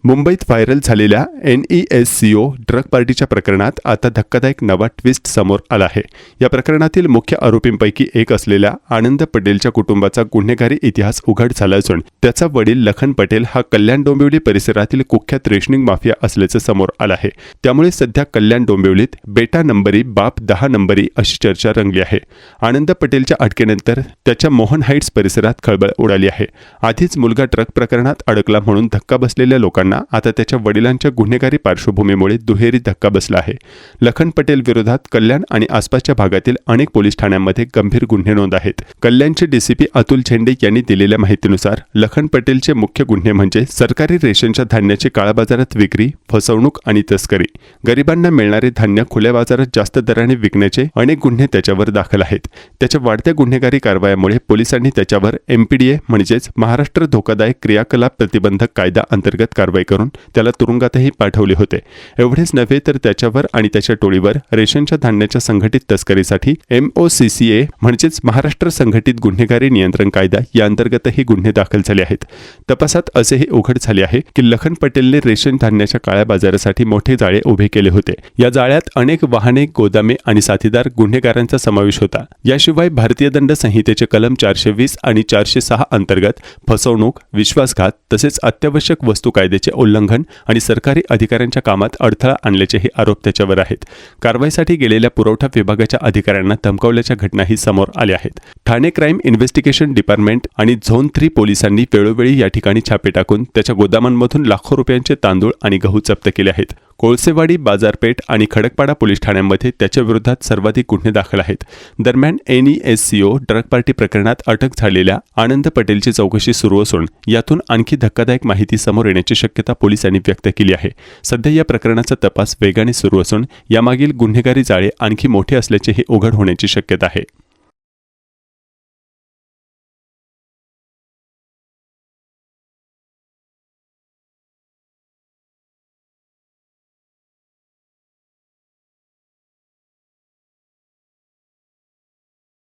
मुंबईत व्हायरल झालेल्या NESCO drug पार्टीच्या प्रकरणात आता धक्कादायक नवा ट्विस्ट समोर आला आहे। या प्रकरणातील मुख्य आरोपींपैकी एक असलेल्या आनंद पटेलच्या कुटुंबाचा गुन्हेगारी इतिहास उघड झाला असून त्याचा वडील लखन पटेल हा कल्याण डोंबिवली परिसरातील कुख्यात रेशनिंग माफिया असल्याचे समोर आले आहे। त्यामुळे सध्या कल्याण डोंबिवलीत बेटा नंबरी बाप 10 नंबरी अशी चर्चा रंगली आहे। आनंद पटेलच्या अटकेनंतर त्याच्या मोहन हाईट्स परिसरात खळबळ उडाली आहे। आधीच मुलगा ड्रग प्रकरणात अडकला म्हणून धक्का बसलेल्या लोकांना आता त्याच्या वडिलांच्या गुन्हेगारी पार्श्वभूमीमुळे दुहेरी धक्का बसला आहे। लखन पटेल विरोधात कल्याण आणि आसपासच्या भागातील अनेक पोलीस ठाण्यांमध्ये गंभीर गुन्हे नोंद आहेत। कल्याणचे DCP अतुल झेंडे यांनी दिलेल्या माहितीनुसार लखन पटेलचे मुख्य गुन्हे म्हणजे सरकारी रेशनच्या धान्याची काळाबाजारात विक्री, फसवणूक आणि तस्करी। गरिबांना मिळणारे धान्य खुल्या बाजारात जास्त दराने विकण्याचे अनेक गुन्हे त्याच्यावर दाखल आहेत। त्याच्या वाढत्या गुन्हेगारी कारवायामुळे पोलिसांनी त्याच्यावर MPDA म्हणजेच महाराष्ट्र धोकादायक क्रियाकलाप प्रतिबंधक कायदा अंतर्गत कारवाई करून त्याला तुरुंगातही पाठवले होते। एवढेच नव्हे तर त्याच्यावर आणि त्याच्या टोळीवर रेशनच्या धान्याच्या संघटित तस्करीसाठी MOCCA म्हणजेच महाराष्ट्र संघटित गुन्हेगारी नियंत्रण कायदा या अंतर्गतही गुन्हे दाखल झाले आहेत। तपासात असेही उघड झाले आहे की लखन पटेलने रेशन धान्याच्या काळ्या बाजारासाठी मोठे जाळे उभे केले होते। या जाळ्यात अनेक वाहने, गोदामे आणि साथीदार गुन्हेगारांचा समावेश होता। याशिवाय भारतीय दंड संहितेचे कलम 420 आणि 406 अंतर्गत फसवणूक, विश्वासघात तसेच अत्यावश्यक वस्तू कायद्याचे उल्लंघन आणि सरकारी अधिकाऱ्यांच्या कामात अडथळा आणल्याचेही आरोप त्याच्यावर आहेत। कारवाईसाठी गेलेल्या पुरवठा विभागाच्या अधिकाऱ्यांना धमकावल्याच्या घटनाही समोर आल्या आहेत। ठाणे क्राईम इन्व्हेस्टिगेशन डिपार्टमेंट आणि झोन 3 पोलिसांनी वेळोवेळी या ठिकाणी छापे टाकून त्याच्या गोदामांमधून लाखो रुपयांचे तांदूळ आणि गहू जप्त केले आहेत। कोळसेवाडी, बाजारपेठ आणि खडकपाडा पोलीस ठाण्यांमध्ये त्याच्या विरोधात सर्वाधिक गुन्हे दाखल आहेत। दरम्यान NESCO ड्रग पार्टी प्रकरणात अटक झालेल्या आनंद पटेलची चौकशी सुरू असून यातून आणखी धक्कादायक माहिती समोर येण्याची शक्यता पोलिसांनी व्यक्त केली आहे। सध्या या प्रकरणाचा तपास वेगाने सुरू असून यामागील गुन्हेगारी जाळे आणखी मोठे असल्याचेही उघड होण्याची शक्यता आहे।